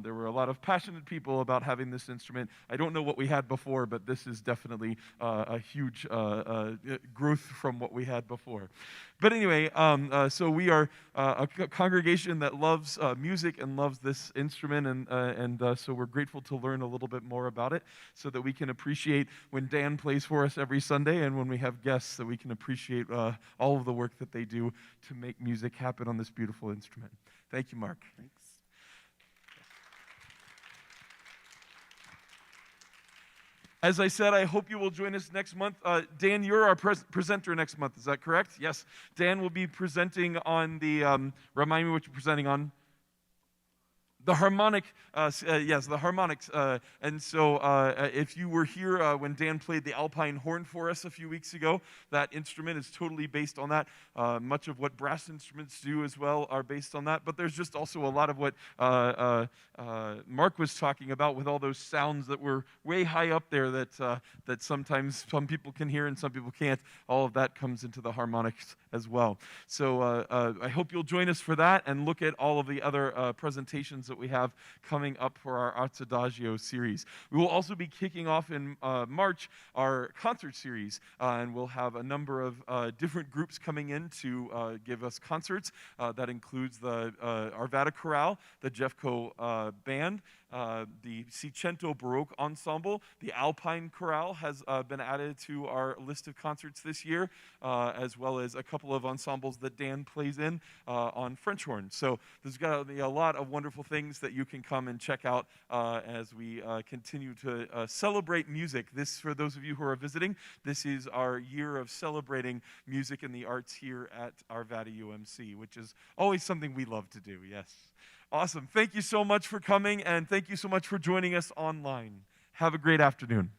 Speaker 1: There were a lot of passionate people about having this instrument. I don't know what we had before, but this is definitely a huge growth from what we had before. But anyway, so we are a congregation that loves music and loves this instrument, and so we're grateful to learn a little bit more about it so that we can appreciate when Dan plays for us every Sunday, and when we have guests, that we can appreciate all of the work that they do to make music happen on this beautiful instrument. Thank you, Mark.
Speaker 2: Thanks.
Speaker 1: As I said, I hope you will join us next month. Dan, you're our presenter next month. Is that correct? Yes. Dan will be presenting on the, remind me what you're presenting on. The harmonic, yes, the harmonics. And so if you were here when Dan played the alpine horn for us a few weeks ago, that instrument is totally based on that. Much of what brass instruments do as well are based on that. But there's just also a lot of what Mark was talking about with all those sounds that were way high up there that sometimes some people can hear and some people can't. All of that comes into the harmonics as well. So I hope you'll join us for that and look at all of the other presentations that we have coming up for our Arts Adagio series. We will also be kicking off in March our concert series, and we'll have a number of different groups coming in to give us concerts. That includes the Arvada Chorale, the Jeffco Band, the Cicento Baroque Ensemble. The Alpine Chorale has been added to our list of concerts this year, as well as a couple of ensembles that Dan plays in on French horn. So there's got to be a lot of wonderful things that you can come and check out as we continue to celebrate music. This, for those of you who are visiting, this is our year of celebrating music and the arts here at Arvada UMC, which is always something we love to do, yes. Awesome. Thank you so much for coming, and thank you so much for joining us online. Have a great afternoon.